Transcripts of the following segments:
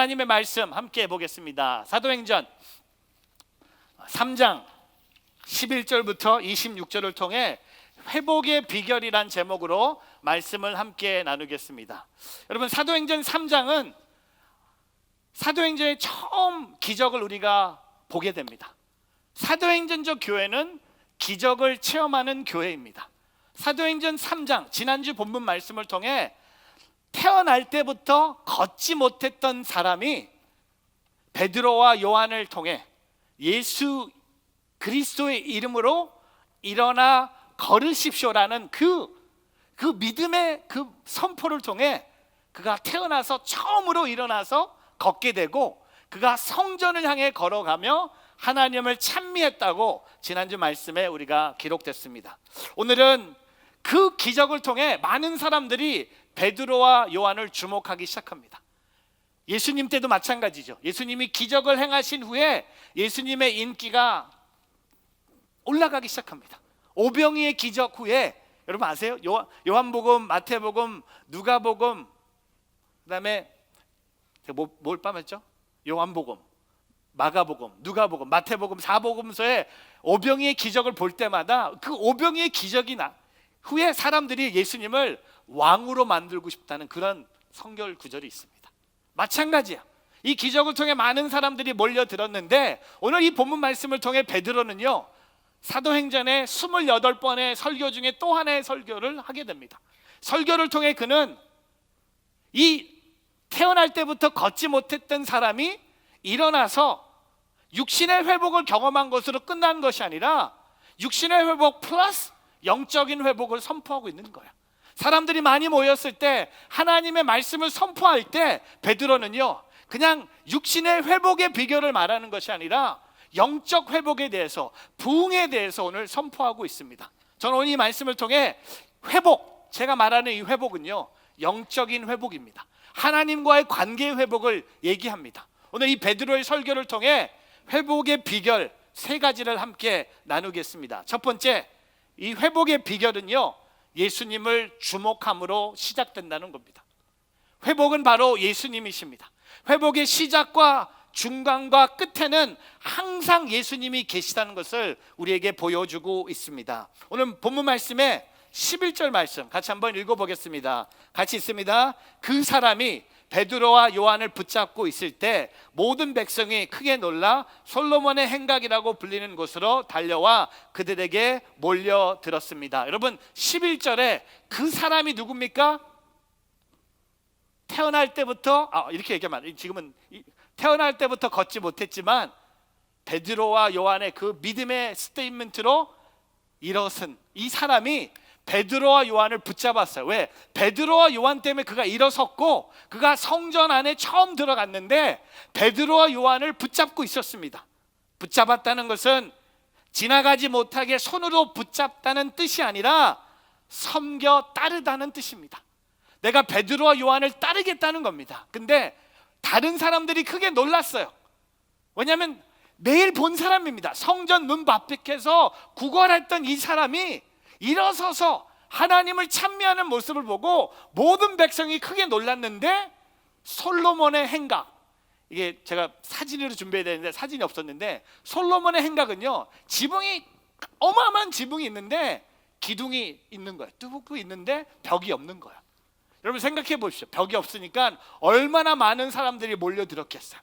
하나님의 말씀 함께 보겠습니다. 사도행전 3장 11절부터 26절을 통해 회복의 비결이란 제목으로 말씀을 함께 나누겠습니다. 여러분, 사도행전 3장은 사도행전의 처음 기적을 우리가 보게 됩니다. 사도행전적 교회는 기적을 체험하는 교회입니다. 사도행전 3장, 지난주 본문 말씀을 통해 태어날 때부터 걷지 못했던 사람이 베드로와 요한을 통해 예수 그리스도의 이름으로 일어나 걸으십시오라는 그 믿음의 그 선포를 통해 그가 태어나서 처음으로 일어나서 걷게 되고, 그가 성전을 향해 걸어가며 하나님을 찬미했다고 지난주 말씀에 우리가 기록됐습니다. 오늘은 그 기적을 통해 많은 사람들이 베드로와 요한을 주목하기 시작합니다. 예수님 때도 마찬가지죠. 예수님이 기적을 행하신 후에 예수님의 인기가 올라가기 시작합니다. 오병이의 기적 후에, 여러분 아세요? 요한복음, 마태복음, 누가복음, 그다음에 뭘 빠졌죠? 요한복음, 마가복음, 누가복음, 마태복음, 사복음서에 오병이의 기적을 볼 때마다 그 오병이의 기적이 후에 사람들이 예수님을 왕으로 만들고 싶다는 그런 성경 구절이 있습니다. 마찬가지야. 이 기적을 통해 많은 사람들이 몰려들었는데, 오늘 이 본문 말씀을 통해 베드로는요, 사도행전의 28번의 설교 중에 또 하나의 설교를 하게 됩니다. 설교를 통해 그는 이 태어날 때부터 걷지 못했던 사람이 일어나서 육신의 회복을 경험한 것으로 끝난 것이 아니라 육신의 회복 플러스 영적인 회복을 선포하고 있는 거야. 사람들이 많이 모였을 때 하나님의 말씀을 선포할 때 베드로는요, 그냥 육신의 회복의 비결을 말하는 것이 아니라 영적 회복에 대해서, 부흥에 대해서 오늘 선포하고 있습니다. 저는 오늘 이 말씀을 통해 회복, 제가 말하는 이 회복은요, 영적인 회복입니다. 하나님과의 관계의 회복을 얘기합니다. 오늘 이 베드로의 설교를 통해 회복의 비결 3가지를 함께 나누겠습니다. 첫 번째, 이 회복의 비결은요, 예수님을 주목함으로 시작된다는 겁니다. 회복은 바로 예수님이십니다. 회복의 시작과 중간과 끝에는 항상 예수님이 계시다는 것을 우리에게 보여주고 있습니다. 오늘 본문 말씀에 11절 말씀 같이 한번 읽어보겠습니다. 같이 있습니다. 그 사람이 베드로와 요한을 붙잡고 있을 때 모든 백성이 크게 놀라 솔로몬의 행각이라고 불리는 곳으로 달려와 그들에게 몰려들었습니다. 여러분, 11절에 그 사람이 누굽니까? 태어날 때부터 이렇게 얘기하면, 지금은 태어날 때부터 걷지 못했지만 베드로와 요한의 그 믿음의 스테이트먼트로 일어선 이 사람이 베드로와 요한을 붙잡았어요. 왜? 베드로와 요한 때문에 그가 일어섰고, 그가 성전 안에 처음 들어갔는데 베드로와 요한을 붙잡고 있었습니다. 붙잡았다는 것은 지나가지 못하게 손으로 붙잡다는 뜻이 아니라 섬겨 따르다는 뜻입니다. 내가 베드로와 요한을 따르겠다는 겁니다. 근데 다른 사람들이 크게 놀랐어요. 왜냐하면 매일 본 사람입니다. 성전 문 앞에서 구걸했던 이 사람이 일어서서 하나님을 찬미하는 모습을 보고 모든 백성이 크게 놀랐는데, 솔로몬의 행각, 이게 제가 사진으로 준비해야 되는데 사진이 없었는데, 솔로몬의 행각은요, 지붕이 어마어마한 지붕이 있는데 기둥이 있는 거예요. 뚜벅뚜벅 있는데 벽이 없는 거예요. 여러분 생각해 보십시오. 벽이 없으니까 얼마나 많은 사람들이 몰려들었겠어요.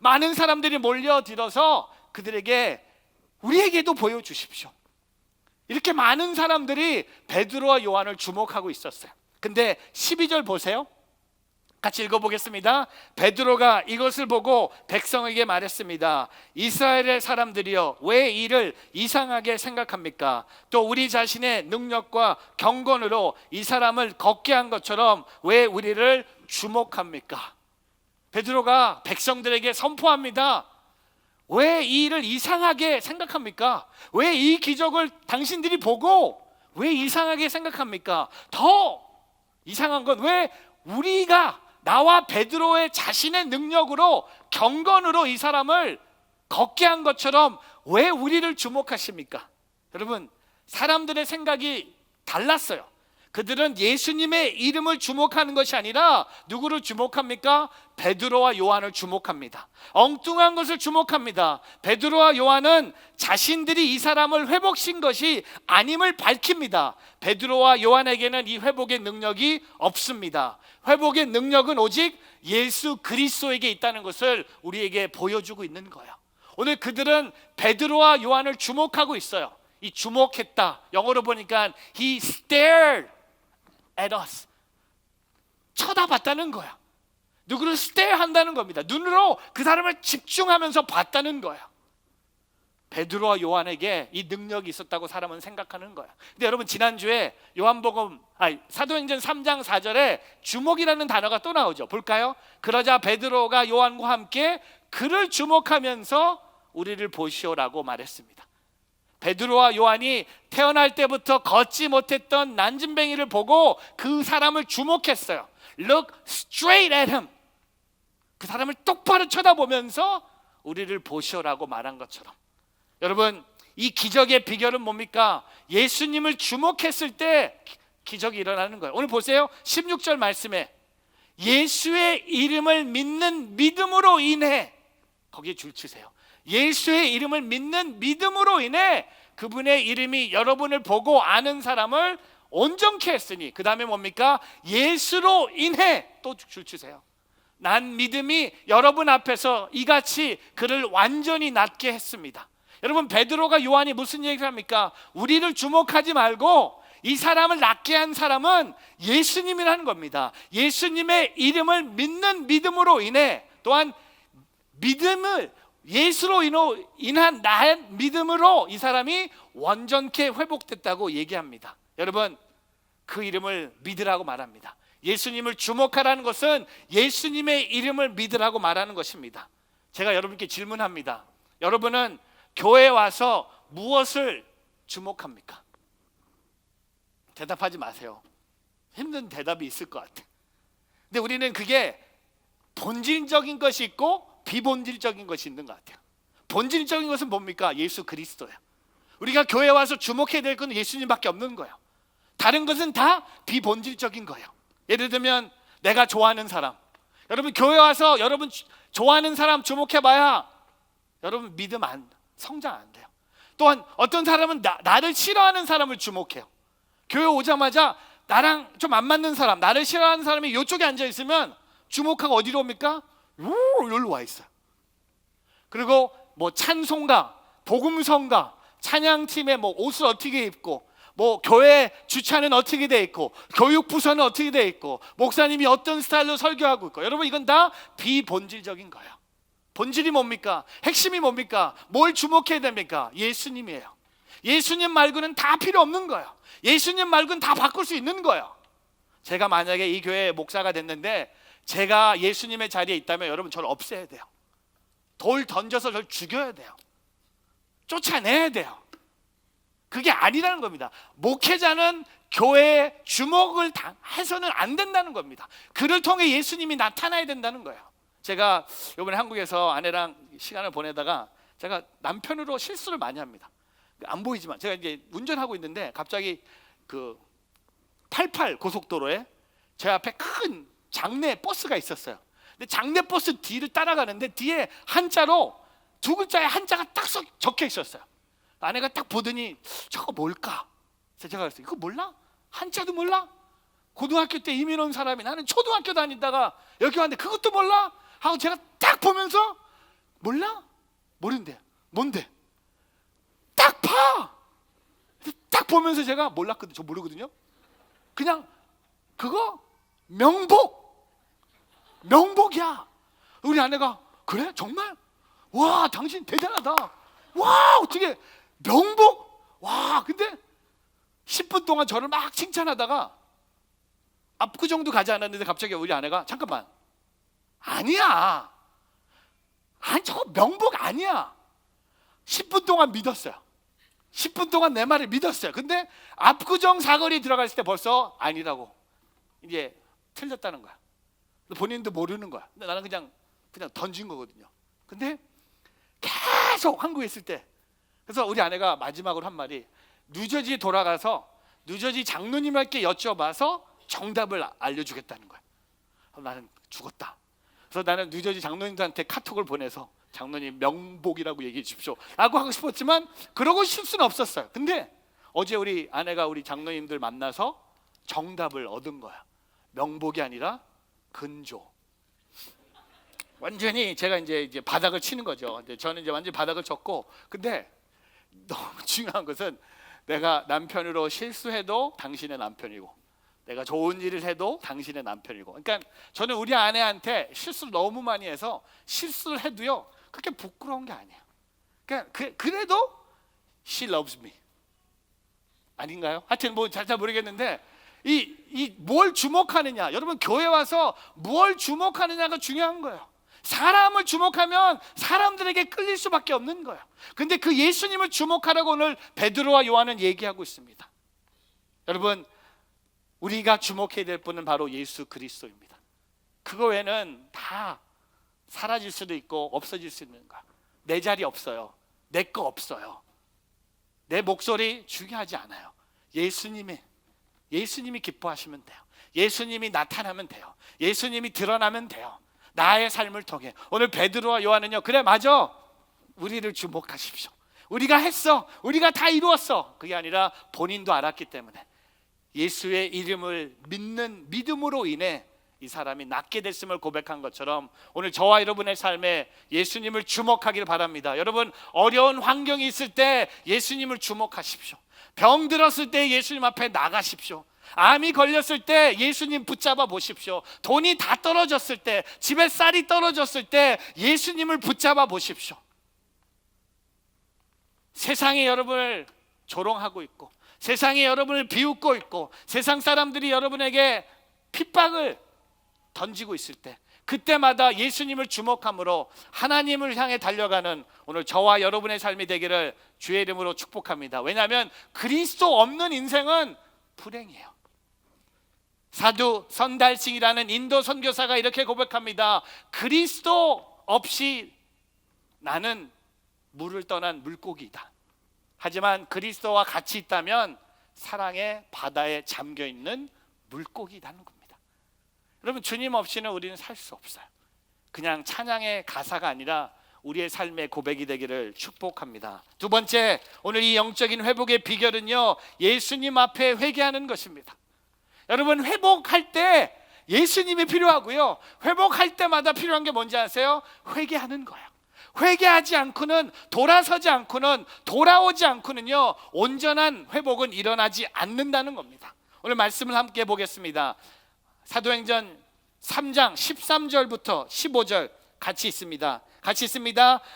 많은 사람들이 몰려들어서 그들에게, 우리에게도 보여주십시오. 이렇게 많은 사람들이 베드로와 요한을 주목하고 있었어요. 근데 12절 보세요. 같이 읽어보겠습니다. 베드로가 이것을 보고 백성에게 말했습니다. 이스라엘의 사람들이여, 왜 이를 이상하게 생각합니까? 또 우리 자신의 능력과 경건으로 이 사람을 걷게 한 것처럼 왜 우리를 주목합니까? 베드로가 백성들에게 선포합니다. 왜 이 일을 이상하게 생각합니까? 왜 이 기적을 당신들이 보고 왜 이상하게 생각합니까? 더 이상한 건 왜 우리가, 나와 베드로의 자신의 능력으로, 경건으로 이 사람을 걷게 한 것처럼 왜 우리를 주목하십니까? 여러분, 사람들의 생각이 달랐어요. 그들은 예수님의 이름을 주목하는 것이 아니라 누구를 주목합니까? 베드로와 요한을 주목합니다. 엉뚱한 것을 주목합니다. 베드로와 요한은 자신들이 이 사람을 회복시킨 것이 아님을 밝힙니다. 베드로와 요한에게는 이 회복의 능력이 없습니다. 회복의 능력은 오직 예수 그리스도에게 있다는 것을 우리에게 보여주고 있는 거예요. 오늘 그들은 베드로와 요한을 주목하고 있어요. 이 주목했다, 영어로 보니까 he stared at us, 쳐다봤다는 거야. 누구를 stare 한다는 겁니다. 눈으로 그 사람을 집중하면서 봤다는 거야. 베드로와 요한에게 이 능력이 있었다고 사람은 생각하는 거야. 근데 여러분, 지난주에 사도행전 3장 4절에 주목이라는 단어가 또 나오죠. 볼까요? 그러자 베드로가 요한과 함께 그를 주목하면서 우리를 보시오라고 말했습니다. 베드로와 요한이 태어날 때부터 걷지 못했던 난진뱅이를 보고 그 사람을 주목했어요. Look straight at him. 그 사람을 똑바로 쳐다보면서 우리를 보시오라고 말한 것처럼, 여러분, 이 기적의 비결은 뭡니까? 예수님을 주목했을 때 기적이 일어나는 거예요. 오늘 보세요. 16절 말씀에 예수의 이름을 믿는 믿음으로 인해, 거기에 줄 치세요. 예수의 이름을 믿는 믿음으로 인해 그분의 이름이 여러분을 보고 아는 사람을 온전케 했으니, 그 다음에 뭡니까? 예수로 인해, 또 줄 치세요. 난 믿음이 여러분 앞에서 이같이 그를 완전히 낫게 했습니다. 여러분, 베드로가 요한이 무슨 얘기를 합니까? 우리를 주목하지 말고 이 사람을 낫게 한 사람은 예수님이라는 겁니다. 예수님의 이름을 믿는 믿음으로 인해, 또한 믿음을 예수로 인한 나의 믿음으로 이 사람이 완전케 회복됐다고 얘기합니다. 여러분, 그 이름을 믿으라고 말합니다. 예수님을 주목하라는 것은 예수님의 이름을 믿으라고 말하는 것입니다. 제가 여러분께 질문합니다. 여러분은 교회에 와서 무엇을 주목합니까? 대답하지 마세요. 힘든 대답이 있을 것 같아. 근데 우리는 그게 본질적인 것이 있고 비본질적인 것이 있는 것 같아요. 본질적인 것은 뭡니까? 예수 그리스도예요. 우리가 교회에 와서 주목해야 될 것은 예수님밖에 없는 거예요. 다른 것은 다 비본질적인 거예요. 예를 들면 내가 좋아하는 사람, 여러분 교회 와서 여러분 좋아하는 사람 주목해봐야 여러분 믿음 성장 안 돼요. 또한 어떤 사람은 나를 싫어하는 사람을 주목해요. 교회 오자마자 나랑 좀 안 맞는 사람, 나를 싫어하는 사람이 이쪽에 앉아 있으면 주목하고 어디로 옵니까? 여기로 와 있어요. 그리고 뭐 찬송가, 복음성가, 찬양팀의 뭐 옷을 어떻게 입고, 뭐 교회 주차는 어떻게 돼 있고, 교육부서는 어떻게 돼 있고, 목사님이 어떤 스타일로 설교하고 있고, 여러분 이건 다 비본질적인 거예요. 본질이 뭡니까? 핵심이 뭡니까? 뭘 주목해야 됩니까? 예수님이에요. 예수님 말고는 다 필요 없는 거예요. 예수님 말고는 다 바꿀 수 있는 거예요. 제가 만약에 이 교회 목사가 됐는데 제가 예수님의 자리에 있다면 여러분 저를 없애야 돼요. 돌 던져서 저를 죽여야 돼요. 쫓아내야 돼요. 그게 아니라는 겁니다. 목회자는 교회에 주목을 해서는 안 된다는 겁니다. 그를 통해 예수님이 나타나야 된다는 거예요. 제가 이번에 한국에서 아내랑 시간을 보내다가 제가 남편으로 실수를 많이 합니다. 안 보이지만 제가 이제 운전하고 있는데 갑자기 그 88 고속도로에 제 앞에 큰 장내 버스가 있었어요. 근데 장내 버스 뒤를 따라가는데 뒤에 한자로 두 글자에 한자가 딱 적혀 있었어요. 아내가 딱 보더니 저거 뭘까? 그래서 제가 그랬어요. 이거 몰라? 한자도 몰라? 고등학교 때 이민 온 사람이, 나는 초등학교 다니다가 여기 왔는데 그것도 몰라? 하고 제가 딱 보면서 몰라? 모른대. 뭔데? 딱 봐! 딱 보면서 제가 몰랐거든요. 저 모르거든요. 그냥 그거 명복이야. 우리 아내가 그래? 정말? 와, 당신 대단하다. 와, 어떻게 명복? 와, 근데 10분 동안 저를 막 칭찬하다가 압구정도 가지 않았는데 갑자기 우리 아내가 잠깐만, 아니야, 아니 저거 명복 아니야. 10분 동안 믿었어요. 10분 동안 내 말을 믿었어요. 근데 압구정 사거리 들어갔을 때 벌써 아니라고, 이제 틀렸다는 거야. 본인도 모르는 거야. 근데 나는 그냥 던진 거거든요. 근데 계속 한국에 있을 때, 그래서 우리 아내가 마지막으로 한 말이, 뉴저지에 돌아가서 뉴저지 장로님께 여쭤봐서 정답을 알려주겠다는 거야. 나는 죽었다. 그래서 나는 뉴저지 장로님들한테 카톡을 보내서 장로님 명복이라고 얘기해 주십시오 라고 하고 싶었지만 그러고 싶을 수는 없었어요. 근데 어제 우리 아내가 우리 장로님들 만나서 정답을 얻은 거야. 명복이 아니라 근조. 완전히 제가 이제 바닥을 치는 거죠. 저는 이제 완전히 바닥을 쳤고, 근데 너무 중요한 것은 내가 남편으로 실수해도 당신의 남편이고, 내가 좋은 일을 해도 당신의 남편이고. 그러니까 저는 우리 아내한테 실수를 너무 많이 해서 실수를 해도요 그렇게 부끄러운 게 아니에요. 그러니까 그래도 she loves me. 아닌가요? 하여튼 뭐 잘 모르겠는데 이 뭘 주목하느냐, 여러분 교회 와서 뭘 주목하느냐가 중요한 거예요. 사람을 주목하면 사람들에게 끌릴 수밖에 없는 거예요. 근데 그 예수님을 주목하라고 오늘 베드로와 요한은 얘기하고 있습니다. 여러분, 우리가 주목해야 될 분은 바로 예수 그리스도입니다. 그거 외에는 다 사라질 수도 있고 없어질 수 있는 거야. 내 자리 없어요. 내 거 없어요. 내 목소리 중요하지 않아요. 예수님이 기뻐하시면 돼요. 예수님이 나타나면 돼요. 예수님이 드러나면 돼요. 나의 삶을 통해. 오늘 베드로와 요한은요, 그래 맞아, 우리를 주목하십시오. 우리가 했어, 우리가 다 이루었어. 그게 아니라 본인도 알았기 때문에 예수의 이름을 믿는 믿음으로 인해 이 사람이 낫게 됐음을 고백한 것처럼 오늘 저와 여러분의 삶에 예수님을 주목하길 바랍니다. 여러분, 어려운 환경이 있을 때 예수님을 주목하십시오. 병 들었을 때 예수님 앞에 나가십시오. 암이 걸렸을 때 예수님 붙잡아 보십시오. 돈이 다 떨어졌을 때, 집에 쌀이 떨어졌을 때 예수님을 붙잡아 보십시오. 세상이 여러분을 조롱하고 있고, 세상이 여러분을 비웃고 있고, 세상 사람들이 여러분에게 핍박을 던지고 있을 때, 그때마다 예수님을 주목함으로 하나님을 향해 달려가는 오늘 저와 여러분의 삶이 되기를 주의 이름으로 축복합니다. 왜냐하면 그리스도 없는 인생은 불행이에요. 사두 선달싱이라는 인도 선교사가 이렇게 고백합니다. 그리스도 없이 나는 물을 떠난 물고기이다. 하지만 그리스도와 같이 있다면 사랑의 바다에 잠겨있는 물고기라는 겁니다. 여러분, 주님 없이는 우리는 살 수 없어요. 그냥 찬양의 가사가 아니라 우리의 삶의 고백이 되기를 축복합니다. 두 번째, 오늘 이 영적인 회복의 비결은요, 예수님 앞에 회개하는 것입니다. 여러분, 회복할 때 예수님이 필요하고요, 회복할 때마다 필요한 게 뭔지 아세요? 회개하는 거예요. 회개하지 않고는, 돌아서지 않고는, 돌아오지 않고는요, 온전한 회복은 일어나지 않는다는 겁니다. 오늘 말씀을 함께 보겠습니다. 사도행전 3장 13절부터 15절 같이 있습니다.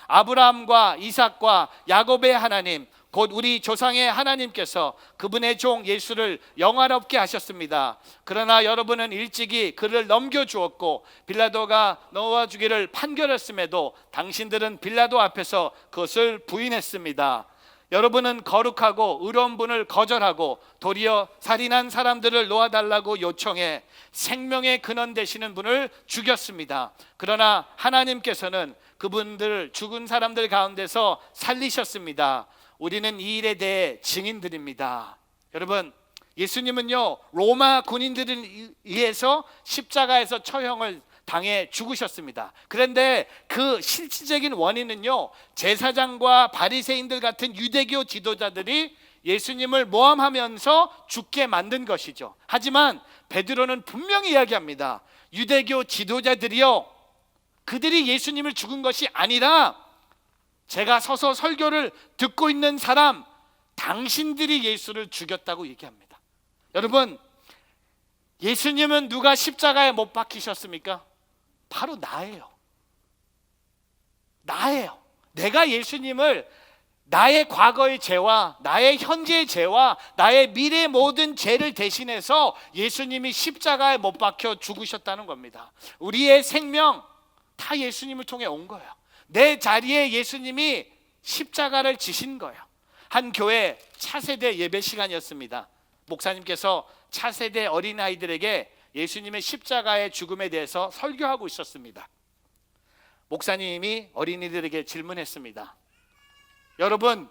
아브라함과 이삭과 야곱의 하나님, 곧 우리 조상의 하나님께서 그분의 종 예수를 영화롭게 하셨습니다. 그러나 여러분은 일찍이 그를 넘겨주었고 빌라도가 넣어주기를 판결했음에도 당신들은 빌라도 앞에서 그것을 부인했습니다. 여러분은 거룩하고 의로운 분을 거절하고 도리어 살인한 사람들을 놓아달라고 요청해 생명의 근원 되시는 분을 죽였습니다. 그러나 하나님께서는 그분들 죽은 사람들 가운데서 살리셨습니다. 우리는 이 일에 대해 증인들입니다. 여러분, 예수님은요, 로마 군인들에 의해서 십자가에서 처형을 당해 죽으셨습니다. 그런데 그 실질적인 원인은요, 제사장과 바리새인들 같은 유대교 지도자들이 예수님을 모함하면서 죽게 만든 것이죠. 하지만 베드로는 분명히 이야기합니다. 유대교 지도자들이요, 그들이 예수님을 죽은 것이 아니라 제가 서서 설교를 듣고 있는 사람, 당신들이 예수를 죽였다고 얘기합니다. 여러분, 예수님은 누가 십자가에 못 박히셨습니까? 바로 나예요. 내가 예수님을 나의 과거의 죄와 나의 현재의 죄와 나의 미래의 모든 죄를 대신해서 예수님이 십자가에 못 박혀 죽으셨다는 겁니다. 우리의 생명 다 예수님을 통해 온 거예요. 내 자리에 예수님이 십자가를 지신 거예요. 한 교회 차세대 예배 시간이었습니다. 목사님께서 차세대 어린아이들에게 예수님의 십자가의 죽음에 대해서 설교하고 있었습니다. 목사님이 어린이들에게 질문했습니다. 여러분,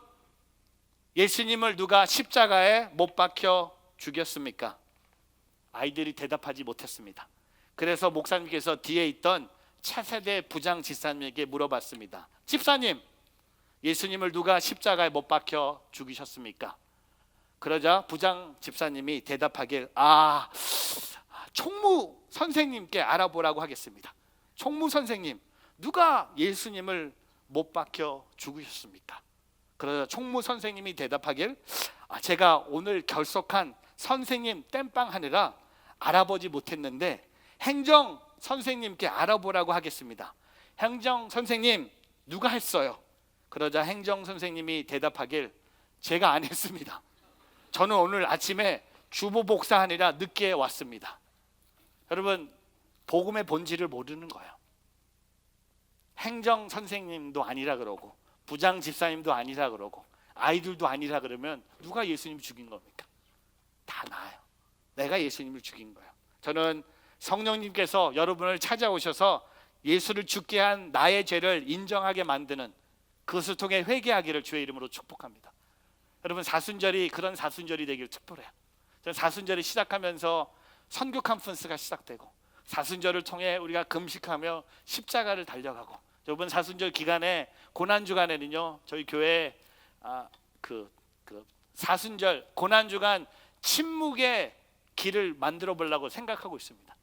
예수님을 누가 십자가에 못 박혀 죽였습니까? 아이들이 대답하지 못했습니다. 그래서 목사님께서 뒤에 있던 차세대 부장 집사님에게 물어봤습니다. 집사님, 예수님을 누가 십자가에 못 박혀 죽이셨습니까? 그러자 부장 집사님이 대답하길, 총무 선생님께 알아보라고 하겠습니다. 총무 선생님, 누가 예수님을 못 박혀 죽이셨습니까? 그러자 총무 선생님이 대답하길, 제가 오늘 결석한 선생님 땜빵 하느라 알아보지 못했는데 행정 선생님께 알아보라고 하겠습니다. 행정 선생님, 누가 했어요? 그러자 행정 선생님이 대답하길, 제가 안 했습니다. 저는 오늘 아침에 주보 복사하느라 늦게 왔습니다. 여러분, 복음의 본질을 모르는 거예요. 행정 선생님도 아니라 그러고 부장 집사님도 아니라 그러고 아이들도 아니라 그러면 누가 예수님 죽인 겁니까? 다 나예요. 내가 예수님을 죽인 거예요. 저는 성령님께서 여러분을 찾아오셔서 예수를 죽게 한 나의 죄를 인정하게 만드는 그것을 통해 회개하기를 주의 이름으로 축복합니다. 여러분, 사순절이 그런 사순절이 되길 축복해요. 저는 사순절이 시작하면서 선교 컨퍼런스가 시작되고 사순절을 통해 우리가 금식하며 십자가를 달려가고, 여러분 사순절 기간에 고난주간에는요 저희 교회 사순절 고난주간 침묵의 길을 만들어 보려고 생각하고 있습니다.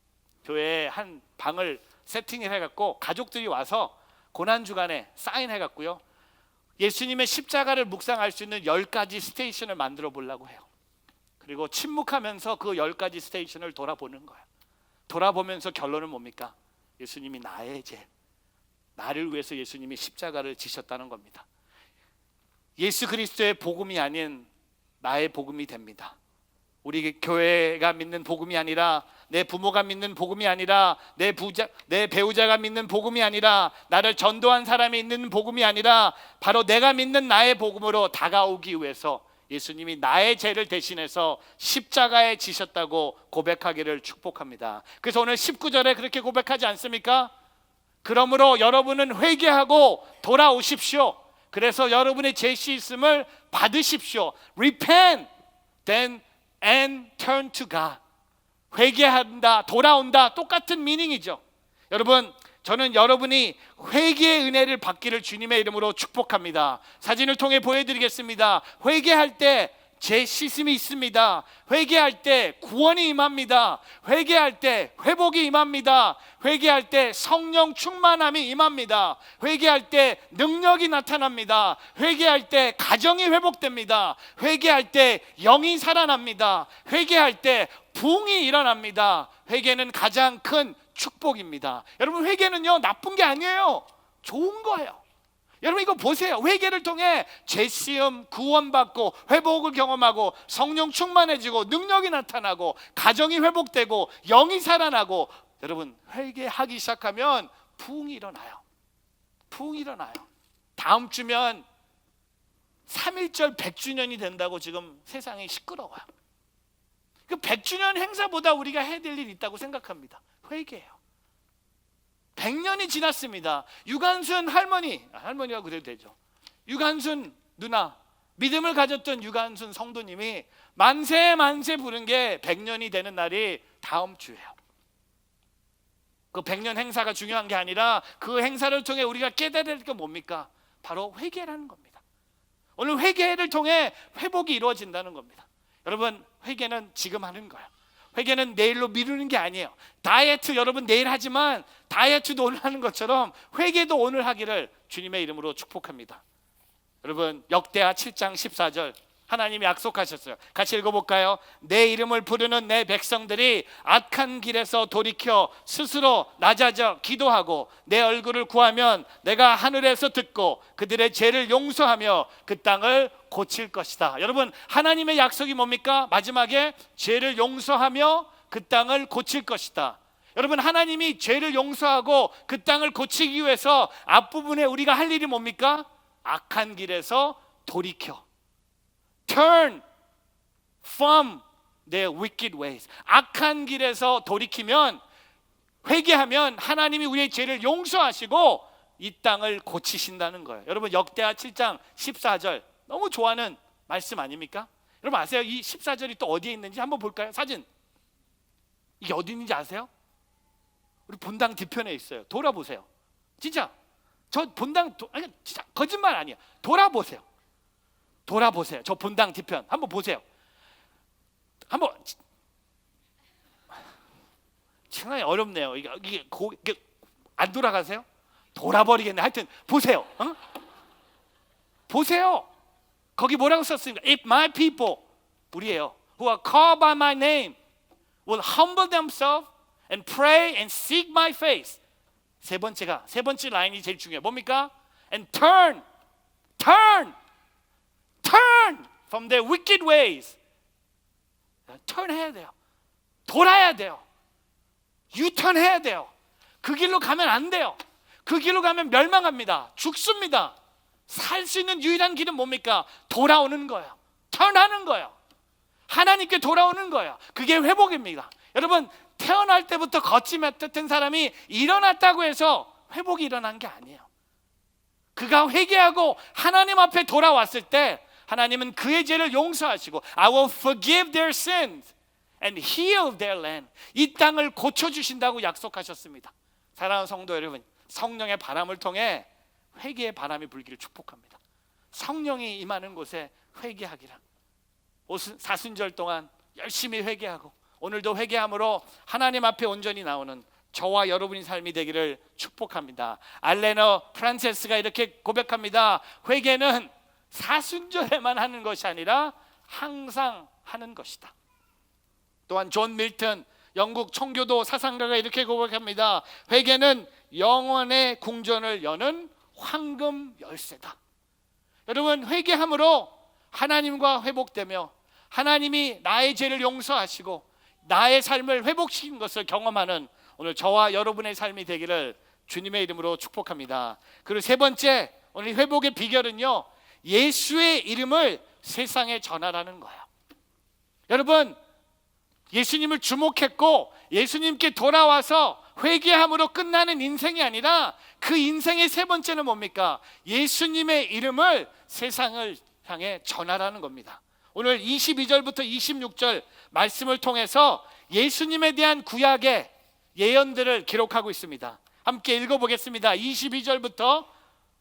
교회에 한 방을 세팅을 해갖고 가족들이 와서 고난주간에 사인해갖고요 예수님의 십자가를 묵상할 수 있는 10가지 스테이션을 만들어 보려고 해요. 그리고 침묵하면서 그 10가지 스테이션을 돌아보는 거예요. 돌아보면서 결론은 뭡니까? 예수님이 나의 죄, 나를 위해서 예수님이 십자가를 지셨다는 겁니다. 예수 그리스도의 복음이 아닌 나의 복음이 됩니다. 우리 교회가 믿는 복음이 아니라, 내 부모가 믿는 복음이 아니라, 내 배우자가 믿는 복음이 아니라, 나를 전도한 사람이 있는 복음이 아니라 바로 내가 믿는 나의 복음으로 다가오기 위해서 예수님이 나의 죄를 대신해서 십자가에 지셨다고 고백하기를 축복합니다. 그래서 오늘 19절에 그렇게 고백하지 않습니까? 그러므로 여러분은 회개하고 돌아오십시오. 그래서 여러분의 죄 씻음을 받으십시오. Repent, then and turn to God. 회개한다, 돌아온다, 똑같은 미닝이죠. 여러분, 저는 여러분이 회개의 은혜를 받기를 주님의 이름으로 축복합니다. 사진을 통해 보여드리겠습니다. 회개할 때 제 씻음이 있습니다. 회개할 때 구원이 임합니다. 회개할 때 회복이 임합니다. 회개할 때 성령 충만함이 임합니다. 회개할 때 능력이 나타납니다. 회개할 때 가정이 회복됩니다. 회개할 때 영이 살아납니다. 회개할 때 부흥이 일어납니다. 회개는 가장 큰 축복입니다. 여러분, 회개는요 나쁜 게 아니에요. 좋은 거예요. 여러분 이거 보세요. 회개를 통해 죄시험 구원받고 회복을 경험하고 성령 충만해지고 능력이 나타나고 가정이 회복되고 영이 살아나고, 여러분 회개하기 시작하면 부흥이 일어나요. 부흥이 일어나요. 다음 주면 3.1절 100주년이 된다고 지금 세상이 시끄러워요. 그 100주년 행사보다 우리가 해야 될 일이 있다고 생각합니다. 회개예요. 100년이 지났습니다. 유관순 할머니가 그래도 되죠. 유관순 누나, 믿음을 가졌던 유관순 성도님이 만세 만세 부른 게 100년이 되는 날이 다음 주예요. 그 100년 행사가 중요한 게 아니라 그 행사를 통해 우리가 깨달아야 될 게 뭡니까? 바로 회개라는 겁니다. 오늘 회개를 통해 회복이 이루어진다는 겁니다. 여러분, 회개는 지금 하는 거예요. 회개는 내일로 미루는 게 아니에요. 다이어트 여러분 내일 하지만 다이어트도 오늘 하는 것처럼 회개도 오늘 하기를 주님의 이름으로 축복합니다. 여러분, 역대하 7장 14절 하나님이 약속하셨어요. 같이 읽어볼까요? 내 이름을 부르는 내 백성들이 악한 길에서 돌이켜 스스로 낮아져 기도하고 내 얼굴을 구하면 내가 하늘에서 듣고 그들의 죄를 용서하며 그 땅을 고칠 것이다. 여러분, 하나님의 약속이 뭡니까? 마지막에 죄를 용서하며 그 땅을 고칠 것이다. 여러분, 하나님이 죄를 용서하고 그 땅을 고치기 위해서 앞부분에 우리가 할 일이 뭡니까? 악한 길에서 돌이켜, turn from their wicked ways. 악한 길에서 돌이키면, 회개하면 하나님이 우리의 죄를 용서하시고 이 땅을 고치신다는 거예요. 여러분, 역대하 7장 14절 너무 좋아하는 말씀 아닙니까? 여러분 아세요? 이 14절이 또 어디에 있는지 한번 볼까요? 사진. 이게 어디 있는지 아세요? 우리 본당 뒤편에 있어요. 돌아보세요. 진짜 저 본당 아니 진짜 거짓말 아니야. 돌아보세요. 돌아보세요. 저 본당 뒤편 한번 보세요. 한번 상당히 어렵네요. 이게 안 돌아가세요? 돌아버리겠네. 하여튼 보세요. 어? 보세요. 거기 뭐라고 썼습니까? If my people, 우리예요, who are called by my name will humble themselves and pray and seek my face. 세 번째 라인이 제일 중요해요. 뭡니까? And turn from their wicked ways. turn 해야 돼요. 돌아야 돼요. 유턴 해야 돼요. 그 길로 가면 안 돼요. 그 길로 가면 멸망합니다. 죽습니다. 살 수 있는 유일한 길은 뭡니까? 돌아오는 거예요. 턴하는 거예요. 하나님께 돌아오는 거예요. 그게 회복입니다. 여러분 태어날 때부터 걷지 못했던 사람이 일어났다고 해서 회복이 일어난 게 아니에요. 그가 회개하고 하나님 앞에 돌아왔을 때 하나님은 그의 죄를 용서하시고 I will forgive their sins and heal their land. 이 땅을 고쳐주신다고 약속하셨습니다. 사랑하는 성도 여러분, 성령의 바람을 통해 회개의 바람이 불기를 축복합니다. 성령이 임하는 곳에 회개하기라. 사순절 동안 열심히 회개하고 오늘도 회개함으로 하나님 앞에 온전히 나오는 저와 여러분의 삶이 되기를 축복합니다. 알레너 프란체스가 이렇게 고백합니다. 회개는 사순절에만 하는 것이 아니라 항상 하는 것이다. 또한 존 밀턴 영국 청교도 사상가가 이렇게 고백합니다. 회개는 영원의 궁전을 여는 황금 열쇠다. 여러분 회개함으로 하나님과 회복되며 하나님이 나의 죄를 용서하시고 나의 삶을 회복시킨 것을 경험하는 오늘 저와 여러분의 삶이 되기를 주님의 이름으로 축복합니다. 그리고 세 번째, 오늘 회복의 비결은요, 예수의 이름을 세상에 전하라는 거예요. 여러분 예수님을 주목했고 예수님께 돌아와서 회개함으로 끝나는 인생이 아니라 그 인생의 세 번째는 뭡니까? 예수님의 이름을 세상을 향해 전하라는 겁니다. 오늘 22절부터 26절 말씀을 통해서 예수님에 대한 구약의 예언들을 기록하고 있습니다. 함께 읽어보겠습니다. 22절부터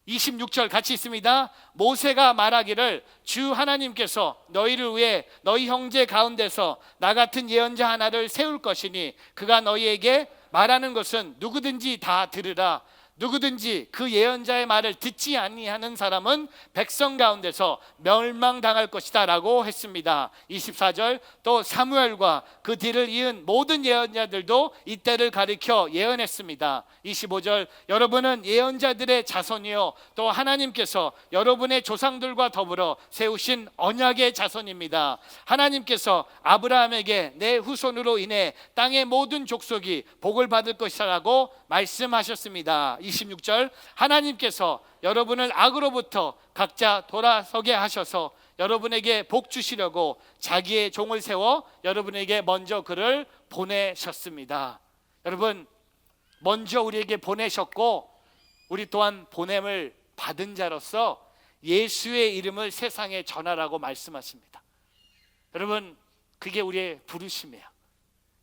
26절 같이 있습니다. 모세가 말하기를 주 하나님께서 너희를 위해 너희 형제 가운데서 나 같은 예언자 하나를 세울 것이니 그가 너희에게 말하는 것은 누구든지 다 들으라. 누구든지 그 예언자의 말을 듣지 아니하는 사람은 백성 가운데서 멸망당할 것이다 라고 했습니다. 24절 또 사무엘과 그 뒤를 이은 모든 예언자들도 이때를 가리켜 예언했습니다. 25절 여러분은 예언자들의 자손이요 또 하나님께서 여러분의 조상들과 더불어 세우신 언약의 자손입니다. 하나님께서 아브라함에게 내 후손으로 인해 땅의 모든 족속이 복을 받을 것이라고 말씀하셨습니다. 26절 하나님께서 여러분을 악으로부터 각자 돌아서게 하셔서 여러분에게 복 주시려고 자기의 종을 세워 여러분에게 먼저 그를 보내셨습니다. 여러분 먼저 우리에게 보내셨고 우리 또한 보냄을 받은 자로서 예수의 이름을 세상에 전하라고 말씀하십니다. 여러분 그게 우리의 부르심이에요.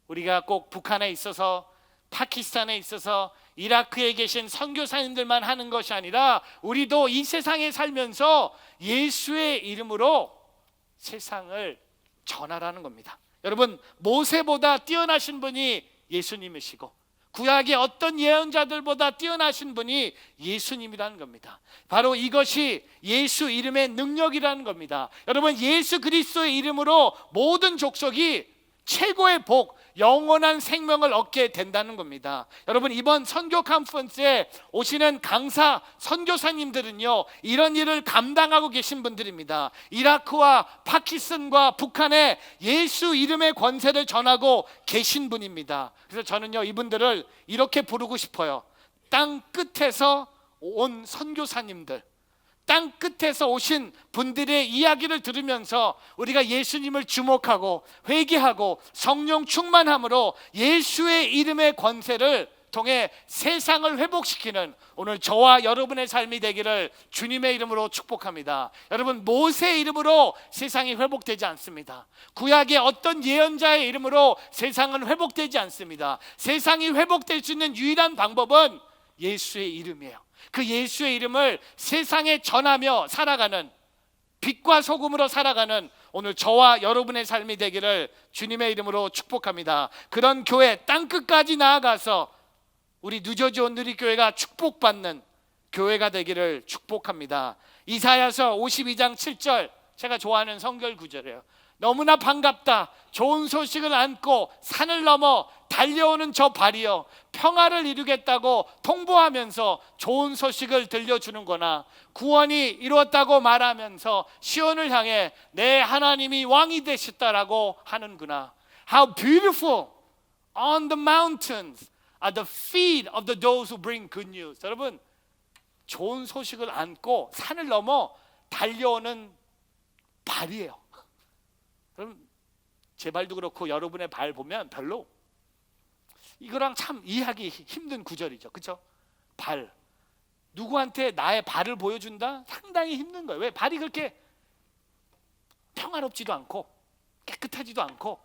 우리가 꼭 북한에 있어서 파키스탄에 있어서 이라크에 계신 선교사님들만 하는 것이 아니라 우리도 이 세상에 살면서 예수의 이름으로 세상을 전하라는 겁니다. 여러분 모세보다 뛰어나신 분이 예수님이시고 구약의 어떤 예언자들보다 뛰어나신 분이 예수님이라는 겁니다. 바로 이것이 예수 이름의 능력이라는 겁니다. 여러분 예수 그리스도의 이름으로 모든 족속이 최고의 복, 영원한 생명을 얻게 된다는 겁니다. 여러분 이번 선교 컨퍼런스에 오시는 강사 선교사님들은요 이런 일을 감당하고 계신 분들입니다. 이라크와 파키스탄과 북한에 예수 이름의 권세를 전하고 계신 분입니다. 그래서 저는요 이분들을 이렇게 부르고 싶어요. 땅 끝에서 온 선교사님들, 땅 끝에서 오신 분들의 이야기를 들으면서 우리가 예수님을 주목하고 회개하고 성령 충만함으로 예수의 이름의 권세를 통해 세상을 회복시키는 오늘 저와 여러분의 삶이 되기를 주님의 이름으로 축복합니다. 여러분, 모세의 이름으로 세상이 회복되지 않습니다. 구약의 어떤 예언자의 이름으로 세상은 회복되지 않습니다. 세상이 회복될 수 있는 유일한 방법은 예수의 이름이에요. 그 예수의 이름을 세상에 전하며 살아가는, 빛과 소금으로 살아가는 오늘 저와 여러분의 삶이 되기를 주님의 이름으로 축복합니다. 그런 교회 땅끝까지 나아가서 우리 누저지온 누리교회가 축복받는 교회가 되기를 축복합니다. 이사야서 52장 7절, 제가 좋아하는 성결 구절이에요. 너무나 반갑다. 좋은 소식을 안고 산을 넘어 달려오는 저 발이여, 평화를 이루겠다고 통보하면서 좋은 소식을 들려주는거나 구원이 이루었다고 말하면서 시온을 향해 내 하나님이 왕이 되셨다라고 하는구나. How beautiful on the mountains are the feet of those who bring good news. 여러분, 좋은 소식을 안고 산을 넘어 달려오는 발이에요. 그럼 제 발도 그렇고 여러분의 발 보면 별로 이거랑 참 이해하기 힘든 구절이죠. 그렇죠? 발. 누구한테 나의 발을 보여준다? 상당히 힘든 거예요. 왜? 발이 그렇게 평화롭지도 않고 깨끗하지도 않고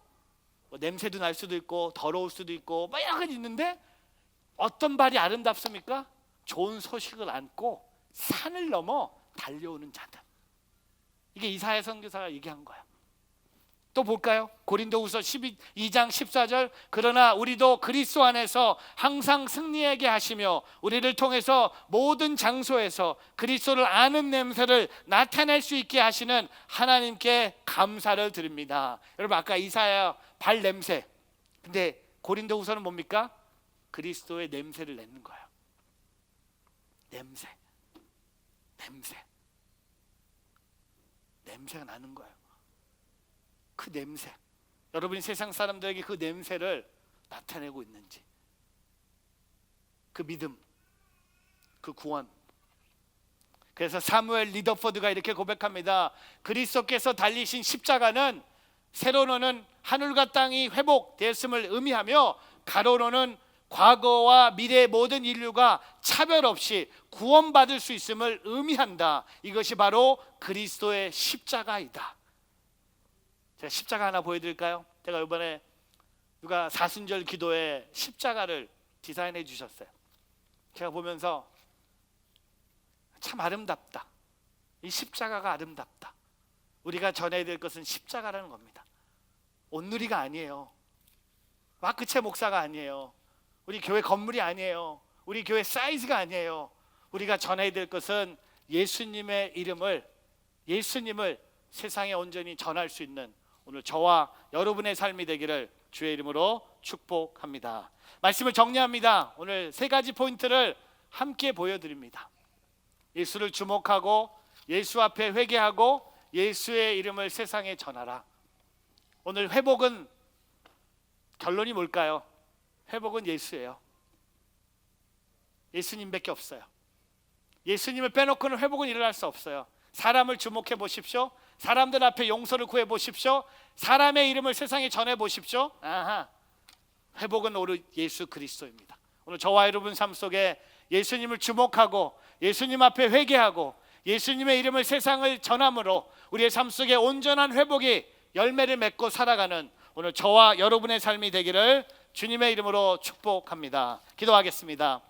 뭐 냄새도 날 수도 있고 더러울 수도 있고 막 여러 가지 있는데 어떤 발이 아름답습니까? 좋은 소식을 안고 산을 넘어 달려오는 자들. 이게 이사야 선교사가 얘기한 거예요. 또 볼까요? 고린도후서 12장 14절, 그러나 우리도 그리스도 안에서 항상 승리하게 하시며 우리를 통해서 모든 장소에서 그리스도를 아는 냄새를 나타낼 수 있게 하시는 하나님께 감사를 드립니다. 여러분, 아까 이사야 발 냄새, 근데 고린도후서는 뭡니까? 그리스도의 냄새를 내는 거예요. 냄새가 나는 거예요. 그 냄새, 여러분이 세상 사람들에게 그 냄새를 나타내고 있는지, 그 믿음, 그 구원. 그래서 사무엘 리더포드가 이렇게 고백합니다. 그리스도께서 달리신 십자가는 세로로는 하늘과 땅이 회복되었음을 의미하며 가로로는 과거와 미래의 모든 인류가 차별 없이 구원받을 수 있음을 의미한다. 이것이 바로 그리스도의 십자가이다. 제가 십자가 하나 보여드릴까요? 제가 이번에 누가 사순절 기도에 십자가를 디자인해 주셨어요. 제가 보면서 참 아름답다. 이 십자가가 아름답다. 우리가 전해야 될 것은 십자가라는 겁니다. 온누리가 아니에요. 마크체 목사가 아니에요. 우리 교회 건물이 아니에요. 우리 교회 사이즈가 아니에요. 우리가 전해야 될 것은 예수님의 이름을, 예수님을 세상에 온전히 전할 수 있는 오늘 저와 여러분의 삶이 되기를 주의 이름으로 축복합니다. 말씀을 정리합니다. 오늘 세 가지 포인트를 함께 보여드립니다. 예수를 주목하고 예수 앞에 회개하고 예수의 이름을 세상에 전하라. 오늘 회복은 결론이 뭘까요? 회복은 예수예요. 예수님밖에 없어요. 예수님을 빼놓고는 회복은 일어날 수 없어요. 사람을 주목해 보십시오. 사람들 앞에 용서를 구해 보십시오. 사람의 이름을 세상에 전해 보십시오. 아하, 회복은 오직 예수 그리스도입니다. 오늘 저와 여러분 삶 속에 예수님을 주목하고 예수님 앞에 회개하고 예수님의 이름을 세상을 전함으로 우리의 삶 속에 온전한 회복이 열매를 맺고 살아가는 오늘 저와 여러분의 삶이 되기를 주님의 이름으로 축복합니다. 기도하겠습니다.